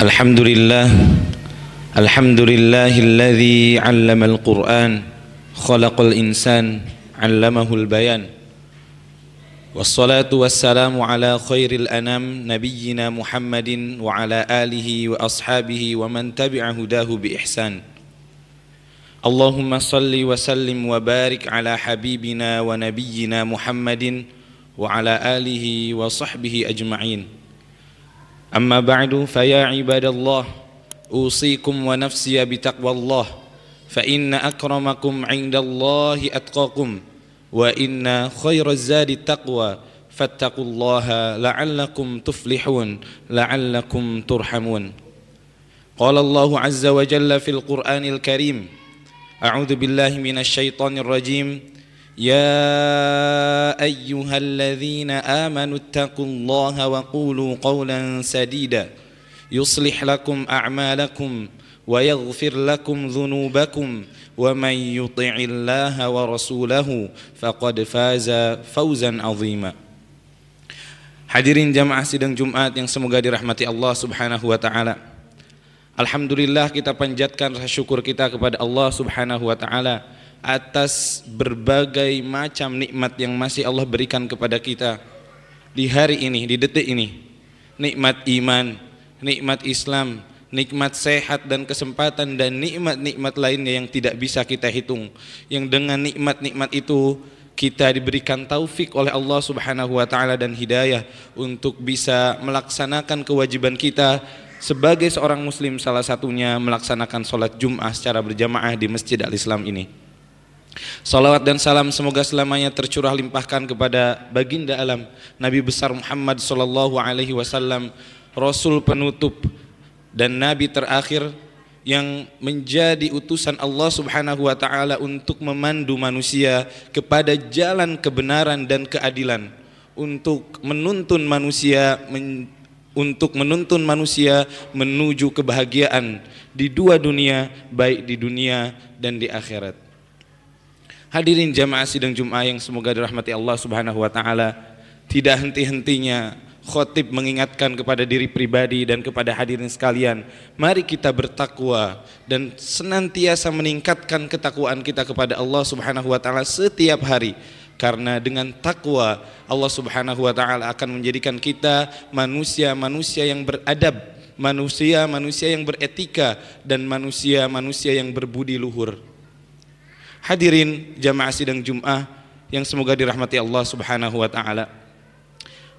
Alhamdulillah, alhamdulillahilladzi 'allamal Qur'an, khalaqal insan, 'allamahul bayan. Wassalatu wassalamu ala khairil anam nabiyyina Muhammadin wa ala alihi wa ashabihi wa man tabi'a hudahu bi ihsan. Allahumma salli wa sallim wa barik ala habibina wa nabiyyina Muhammadin wa ala alihi wa sahbihi ajma'in. Amma ba'du, faya ibadallah, usikum wa nafsiya bitaqwallah, fa inna akramakum 'indallahi atqakum, wa inna khairaz zadi taqwa, fattaqullaha la'allakum tuflihun, la'allakum turhamun. Qala Allahu 'azza wa jalla fil Qur'anil Karim, a'udzu billahi minasy syaithanir rajim. يا أيها الذين آمنوا اتقوا الله وقولوا قولا سديدا يصلح لكم أعمالكم ويغفر لكم ذنوبكم ومن يطع الله ورسوله فقد فاز فوزا عظيما. Hadirin jamaah sidang Jumat yang semoga dirahmati Allah Subhanahu wa taala. Alhamdulillah, kita panjatkan rasa syukur kita kepada Allah Subhanahu wa taala atas berbagai macam nikmat yang masih Allah berikan kepada kita di hari ini, di detik ini. Nikmat iman, nikmat Islam, nikmat sehat dan kesempatan, dan nikmat-nikmat lainnya yang tidak bisa kita hitung. Yang dengan nikmat-nikmat itu kita diberikan taufik oleh Allah Subhanahu wa taala dan hidayah untuk bisa melaksanakan kewajiban kita sebagai seorang muslim, salah satunya melaksanakan sholat Jum'ah secara berjamaah di Masjid Al-Islam ini. Salawat dan salam semoga selamanya tercurah limpahkan kepada baginda alam Nabi besar Muhammad sallallahu alaihi wasallam, Rasul penutup dan Nabi terakhir yang menjadi utusan Allah Subhanahu wa taala untuk memandu manusia kepada jalan kebenaran dan keadilan, untuk menuntun manusia menuju kebahagiaan di dua dunia, baik di dunia dan di akhirat. Hadirin jamaah sidang Jum'ah yang semoga dirahmati Allah Subhanahu wa taala, tidak henti-hentinya khotib mengingatkan kepada diri pribadi dan kepada hadirin sekalian, mari kita bertakwa dan senantiasa meningkatkan ketakwaan kita kepada Allah Subhanahu wa taala setiap hari. Karena dengan takwa Allah Subhanahu wa taala akan menjadikan kita manusia-manusia yang beradab, manusia-manusia yang beretika, dan manusia-manusia yang berbudi luhur. Hadirin jamaah sidang Jum'ah yang semoga dirahmati Allah Subhanahu wa taala,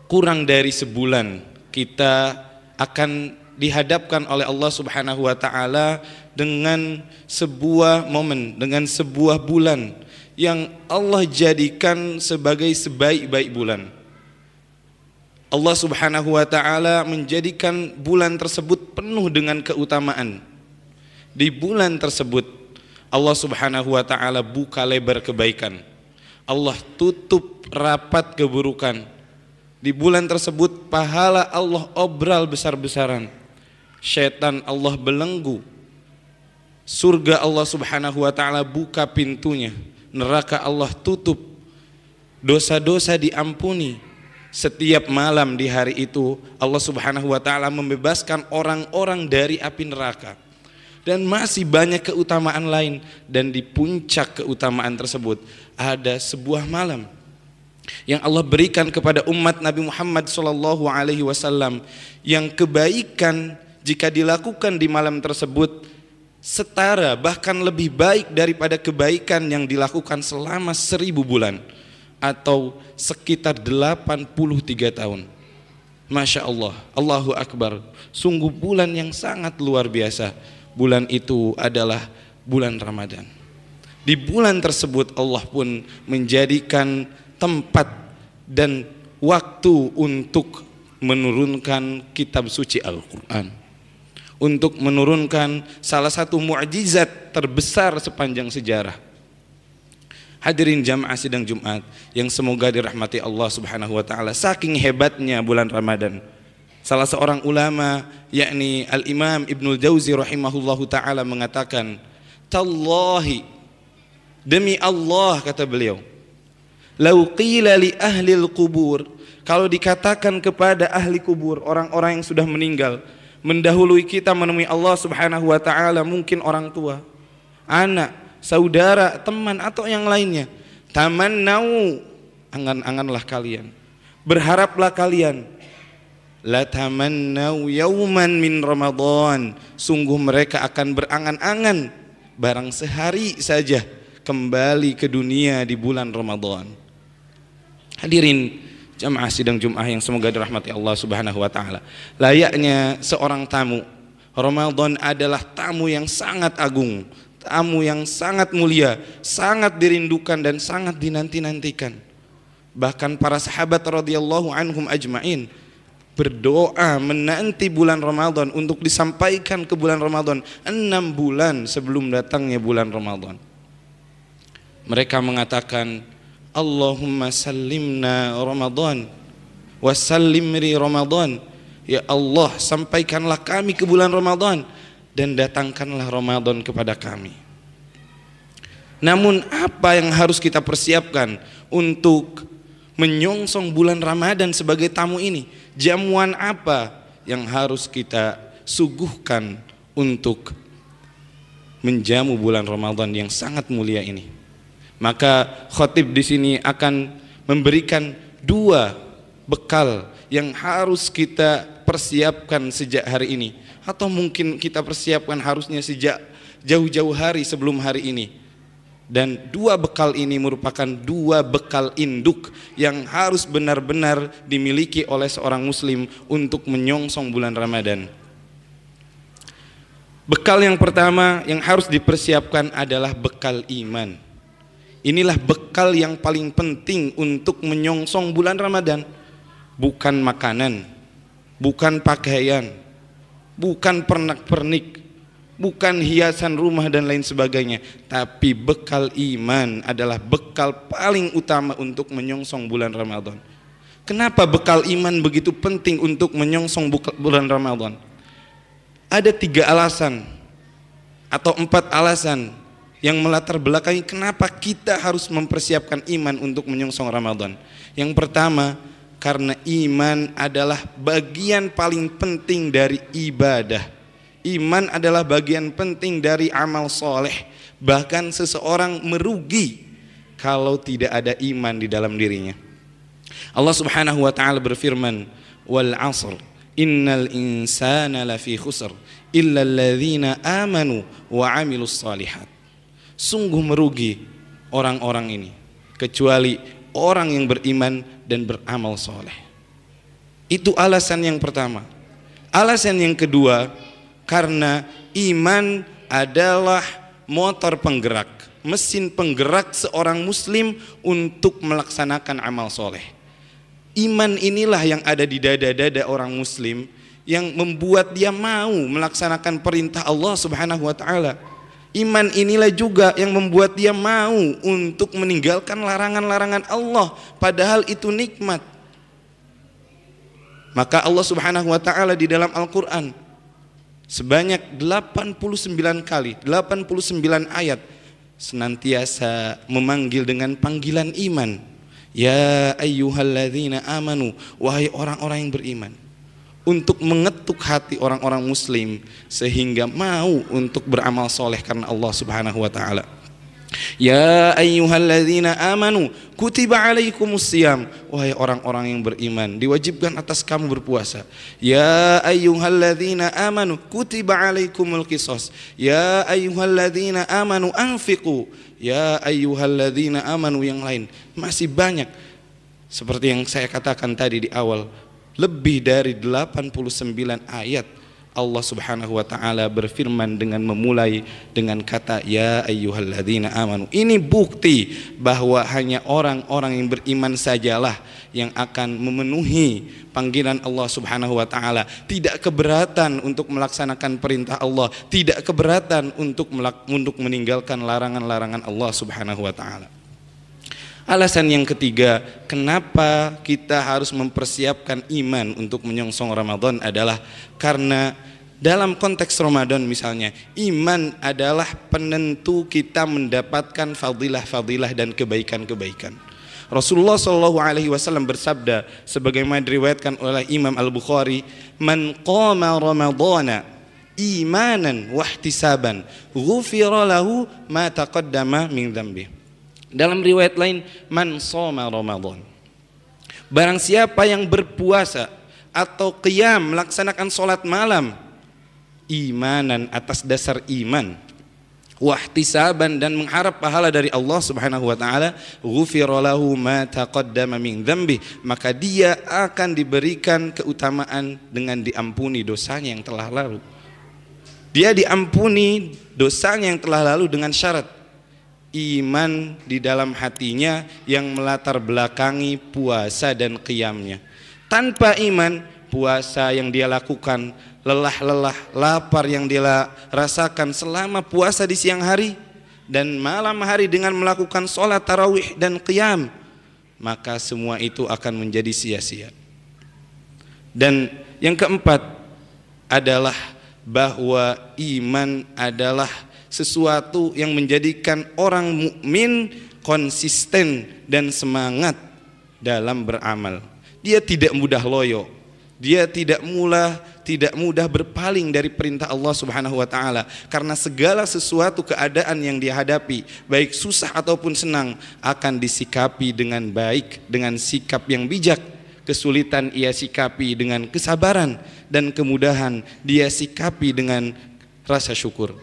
kurang dari sebulan kita akan dihadapkan oleh Allah Subhanahu wa taala dengan sebuah momen, dengan sebuah bulan yang Allah jadikan sebagai sebaik-baik bulan. Allah Subhanahu wa taala menjadikan bulan tersebut penuh dengan keutamaan. Di bulan tersebut Allah Subhanahu wa taala buka lebar kebaikan, Allah tutup rapat keburukan. Di bulan tersebut pahala Allah obral besar-besaran, syaitan Allah belenggu, surga Allah Subhanahu wa taala buka pintunya, neraka Allah tutup, dosa-dosa diampuni. Setiap malam di hari itu Allah Subhanahu wa taala membebaskan orang-orang dari api neraka. Dan masih banyak keutamaan lain. Dan di puncak keutamaan tersebut ada sebuah malam yang Allah berikan kepada umat Nabi Muhammad SAW, yang kebaikan jika dilakukan di malam tersebut setara bahkan lebih baik daripada kebaikan yang dilakukan selama 1000 bulan atau sekitar 83 tahun. Masya Allah, Allahu Akbar, sungguh bulan yang sangat luar biasa. Bulan itu adalah bulan Ramadan. Di bulan tersebut Allah pun menjadikan tempat dan waktu untuk menurunkan kitab suci Al-Quran, untuk menurunkan salah satu mukjizat terbesar sepanjang sejarah. Hadirin jamaah sidang Jumat yang semoga dirahmati Allah Subhanahu wa taala, saking hebatnya bulan Ramadan, salah seorang ulama yakni Al-Imam Ibnul Jauzi rahimahullahu ta'ala mengatakan, tallahi, demi Allah kata beliau, lau qila li ahlil qubur, kalau dikatakan kepada ahli kubur, orang-orang yang sudah meninggal, mendahului kita menemui Allah Subhanahu wa taala, mungkin orang tua, anak, saudara, teman atau yang lainnya. Tamannau, angan-anganlah kalian, berharaplah kalian. La tamannau yauman min Ramadan, sungguh mereka akan berangan-angan barang sehari saja kembali ke dunia di bulan Ramadan. Hadirin jamaah sidang Jumat yang semoga dirahmati Allah Subhanahu wa taala. Layaknya seorang tamu, Ramadan adalah tamu yang sangat agung, tamu yang sangat mulia, sangat dirindukan dan sangat dinanti-nantikan. Bahkan para sahabat radhiyallahu anhum ajmain berdoa menanti bulan Ramadan untuk disampaikan ke bulan Ramadan 6 bulan sebelum datangnya bulan Ramadan. Mereka mengatakan, Allahumma sallimna Ramadan wa sallimri Ramadan. Ya Allah, sampaikanlah kami ke bulan Ramadan dan datangkanlah Ramadan kepada kami. Namun apa yang harus kita persiapkan untuk menyongsong bulan Ramadan sebagai tamu ini? Jamuan apa yang harus kita suguhkan untuk menjamu bulan Ramadan yang sangat mulia ini? Maka khatib di sini akan memberikan 2 bekal yang harus kita persiapkan sejak hari ini, atau mungkin kita persiapkan harusnya sejak jauh-jauh hari sebelum hari ini. Dan 2 bekal ini merupakan 2 bekal induk yang harus benar-benar dimiliki oleh seorang muslim untuk menyongsong bulan Ramadan. Bekal yang pertama yang harus dipersiapkan adalah bekal iman. Inilah bekal yang paling penting untuk menyongsong bulan Ramadan. Bukan makanan, bukan pakaian, bukan pernak-pernik, bukan hiasan rumah dan lain sebagainya, tapi bekal iman adalah bekal paling utama untuk menyongsong bulan Ramadan. Kenapa bekal iman begitu penting untuk menyongsong bulan Ramadan? Ada 3 alasan atau 4 alasan yang melatar belakangi kenapa kita harus mempersiapkan iman untuk menyongsong Ramadan. Yang pertama, karena iman adalah bagian paling penting dari ibadah. Iman adalah bagian penting dari amal soleh. Bahkan seseorang merugi kalau tidak ada iman di dalam dirinya. Allah Subhanahu wa taala berfirman, "Wal 'asr, innal insana lafi khusr, illa alladzina amanu wa 'amilus shalihat." Sungguh merugi orang-orang ini kecuali orang yang beriman dan beramal soleh. Itu alasan yang pertama. Alasan yang kedua, karena iman adalah motor penggerak, mesin penggerak seorang muslim untuk melaksanakan amal soleh. Iman inilah yang ada di dada-dada orang muslim yang membuat dia mau melaksanakan perintah Allah Subhanahu wa taala. Iman inilah juga yang membuat dia mau untuk meninggalkan larangan-larangan Allah, padahal itu nikmat. Maka Allah Subhanahu wa taala di dalam Al-Qur'an sebanyak 89 kali, 89 ayat senantiasa memanggil dengan panggilan iman. Ya ayyuhalladzina amanu, wahai orang-orang yang beriman. Untuk mengetuk hati orang-orang muslim sehingga mau untuk beramal soleh karena Allah Subhanahu wa taala. Ya ayyuhalladzina amanu kutiba alaikumusiyam, wahai orang-orang yang beriman, diwajibkan atas kamu berpuasa. Ya ayyuhalladzina amanu kutiba alaikumul qisas. Ya ayyuhalladzina amanu anfiqu. Ya ayyuhalladzina amanu, yang lain masih banyak. Seperti yang saya katakan tadi di awal, lebih dari 89 ayat Allah Subhanahu wa taala berfirman dengan memulai dengan kata ya ayyuhalladzina amanu. Ini bukti bahwa hanya orang-orang yang beriman sajalah yang akan memenuhi panggilan Allah Subhanahu wa taala, tidak keberatan untuk melaksanakan perintah Allah, tidak keberatan untuk meninggalkan larangan-larangan Allah Subhanahu wa taala. Alasan yang ketiga, kenapa kita harus mempersiapkan iman untuk menyongsong Ramadan adalah karena dalam konteks Ramadan misalnya, iman adalah penentu kita mendapatkan fadilah-fadilah dan kebaikan-kebaikan. Rasulullah Shallallahu Alaihi Wasallam bersabda sebagaimana diriwayatkan oleh Imam Al-Bukhari, "Man qama Ramadhana imanan wahtisaban, ghufira lahu ma taqaddama min dzambi." Dalam riwayat lain, "Man shoma Ramadan." Barang siapa yang berpuasa atau qiyam melaksanakan salat malam imanan atas dasar iman, wahtisaban dan mengharap pahala dari Allah Subhanahu wa taala, ghufira lahu ma taqaddama min dzambi, maka dia akan diberikan keutamaan dengan diampuni dosanya yang telah lalu. Dia diampuni dosanya yang telah lalu dengan syarat iman di dalam hatinya yang melatar belakangi puasa dan qiyamnya. Tanpa iman, puasa yang dia lakukan, lelah-lelah, lapar yang dia rasakan selama puasa di siang hari dan malam hari dengan melakukan sholat tarawih dan qiyam, maka semua itu akan menjadi sia-sia. Dan yang keempat adalah bahwa iman adalah sesuatu yang menjadikan orang mukmin konsisten dan semangat dalam beramal. Dia tidak mudah loyo, dia tidak mudah berpaling dari perintah Allah Subhanahu wa taala, karena segala sesuatu keadaan yang dia hadapi, baik susah ataupun senang, akan disikapi dengan baik, dengan sikap yang bijak. Kesulitan ia sikapi dengan kesabaran, dan kemudahan dia sikapi dengan rasa syukur.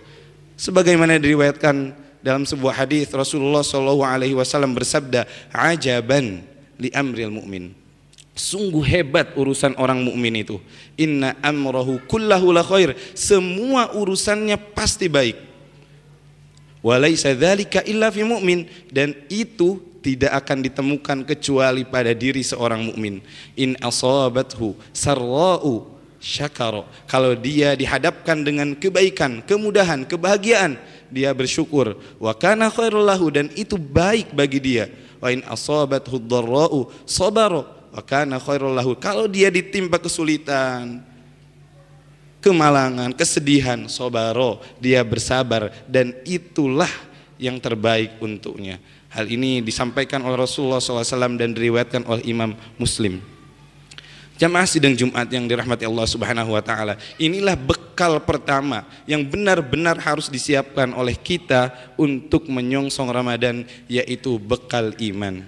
Sebagaimana diriwayatkan dalam sebuah hadis, Rasulullah SAW bersabda, "Ajaban li amril mu'min." Sungguh hebat urusan orang mukmin itu. Inna amrahu kullahu la khair. Semua urusannya pasti baik. Walaysa dzalika illa fi mu'min, dan itu tidak akan ditemukan kecuali pada diri seorang mukmin. In asabathu sarra'u syakara. Kalau dia dihadapkan dengan kebaikan, kemudahan, kebahagiaan, dia bersyukur. Wa kana khairul lahu, dan itu baik bagi dia. Wa in asabathu dharra'u sabara wa kana khairul lahu. Kalau dia ditimpa kesulitan, kemalangan, kesedihan, sabara, dia bersabar, dan itulah yang terbaik untuknya. Hal ini disampaikan oleh Rasulullah SAW dan diriwayatkan oleh Imam Muslim. Jamaah sidang Jumat yang dirahmati Allah Subhanahu wa taala, inilah bekal pertama yang benar-benar harus disiapkan oleh kita untuk menyongsong Ramadan, yaitu bekal iman.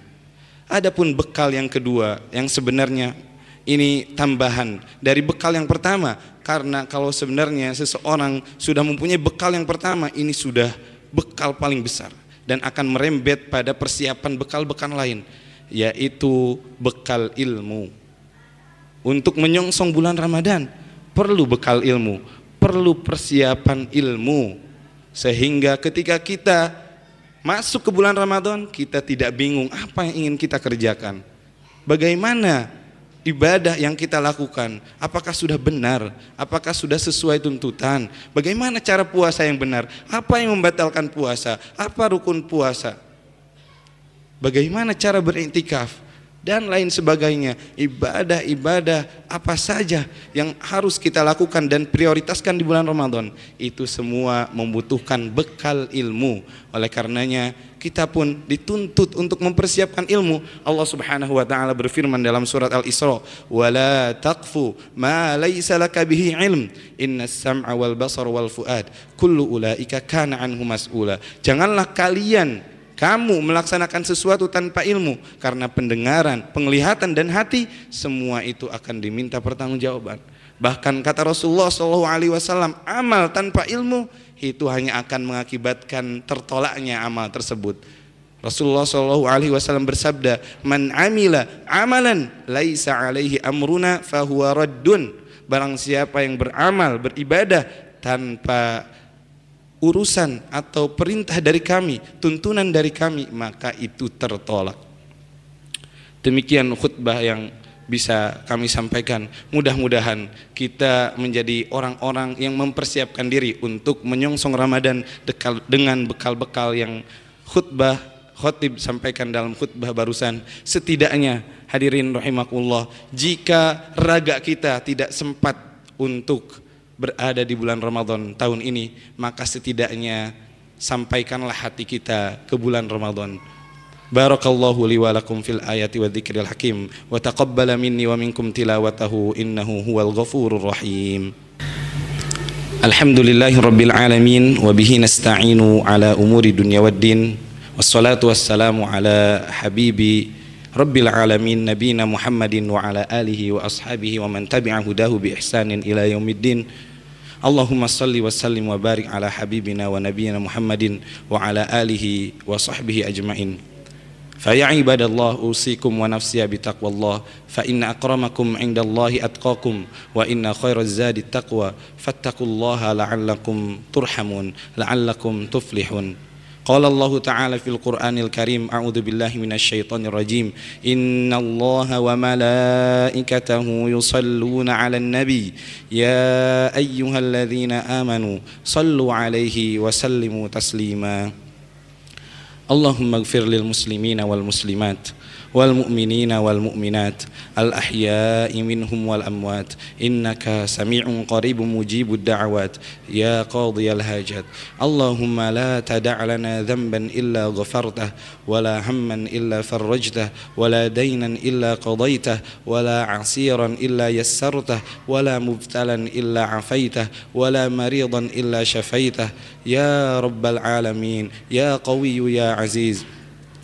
Adapun bekal yang kedua yang sebenarnya ini tambahan dari bekal yang pertama, karena kalau sebenarnya seseorang sudah mempunyai bekal yang pertama, ini sudah bekal paling besar dan akan merembet pada persiapan bekal-bekal lain, yaitu bekal ilmu. Untuk menyongsong bulan Ramadan perlu bekal ilmu, perlu persiapan ilmu, sehingga ketika kita masuk ke bulan Ramadan kita tidak bingung apa yang ingin kita kerjakan, bagaimana ibadah yang kita lakukan, apakah sudah benar, apakah sudah sesuai tuntutan, bagaimana cara puasa yang benar, apa yang membatalkan puasa, apa rukun puasa, bagaimana cara beriktikaf, dan lain sebagainya. Ibadah-ibadah apa saja yang harus kita lakukan dan prioritaskan di bulan Ramadan, itu semua membutuhkan bekal ilmu. Oleh karenanya kita pun dituntut untuk mempersiapkan ilmu. Allah Subhanahu wa taala berfirman dalam surat Al-Isra, "Wala taqfu ma laysa laka bihi ilm, innas sam'a wal basar wal fuad, kullu ulaika kana anhu mas'ula." Janganlah kamu melaksanakan sesuatu tanpa ilmu, karena pendengaran, penglihatan dan hati semua itu akan diminta pertanggungjawaban. Bahkan kata Rasulullah SAW, amal tanpa ilmu itu hanya akan mengakibatkan tertolaknya amal tersebut. Rasulullah SAW bersabda, "Man amila amalan laisa alaihi amruna fahuwa raddun." Barang siapa yang beramal, beribadah tanpa urusan atau perintah dari kami, tuntunan dari kami, maka itu tertolak. Demikian khutbah yang bisa kami sampaikan. Mudah-mudahan kita menjadi orang-orang yang mempersiapkan diri untuk menyongsong Ramadan dengan bekal-bekal yang khotib sampaikan dalam khutbah barusan. Setidaknya hadirin rahimakumullah, jika raga kita tidak sempat untuk berada di bulan Ramadan tahun ini, maka setidaknya sampaikanlah hati kita ke bulan Ramadan. Barakallahu li wa lakum fil ayati wa dzikril hakim wa taqabbala minni wa minkum tilawatahu innahu huwal ghafurur rahim. Alhamdulillahi rabbil alamin wa bihi nasta'inu ala umuri dunya waddin. Wassalatu wassalamu ala habibi rabbil alamin nabiyina Muhammadin wa ala alihi wa ashabihi wa man tabi'a hudahu bi ihsanin ila yaumiddin. Allahumma salli wa sallim wa barik ala habibina wa nabiyina Muhammadin wa ala alihi wa sahbihi ajma'in. Fa ya ibadallah usikum wa nafsiya bi taqwallah fa inna akramakum indallahi atqakum wa inna khairaz zadi taqwa fattaqullaha la'allakum turhamun la'allakum tuflihun. Qala Allah Ta'ala fil Qur'anil Karim, a'udzu billahi minasy syaithanir rajim. Innallaha wa malaikatahu yusalluna 'alan nabi ya ayyuhalladzina amanu sallu 'alaihi wa sallimu taslima. Allahumma ighfir lil muslimina wal muslimat wal mu'minina wal mu'minat al ahya'i minhum wal amwat innaka sami'un qaribun mujibud da'awat ya qadiyal hajat. Allahumma la tada' lana dhanban illa ghafartah wala hamman illa farajtah wala daynan illa qadaytah wala 'asiran illa yassartah wala mubtalan illa 'afaitah wala maridan illa shafaitah ya rabbal alamin ya qawiyyu ya aziz.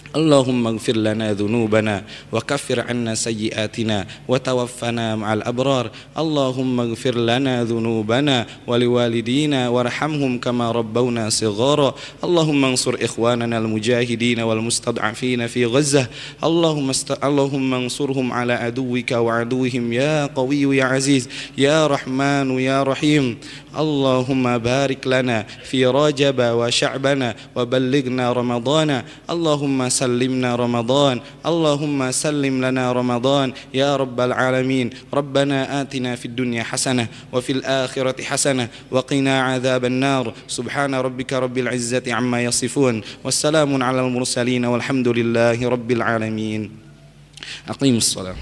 Allahumma ighfir lana dhunubana wa kaffir 'anna sayyi'atina wa tawaffana ma'al abrar. Allahumma ighfir lana dhunubana wa liwalidina warhamhum kama rabbawna shighara. Allahumma ansur ikhwanana al-mujahidin wal mustad'afin fi Ghazzah. Allahumma ansurhum ala aduwwika wa aduwwihim ya qawiyyu ya aziz ya rahmanu ya rahim. Allahumma barik lana fi Rajab wa Sya'bana wa ballighna Ramadana. Allahumma sallimna Ramadan. Allahumma sallim lana Ramadan ya rabbal alamin. Rabbana atina fid dunya hasanah wa fil akhirati hasanah wa qina adzaban nar. Subhana rabbika rabbil izzati amma yasifun. Wassalamun alal mursalin walhamdulillahi rabbil alamin. Aqimus shalah.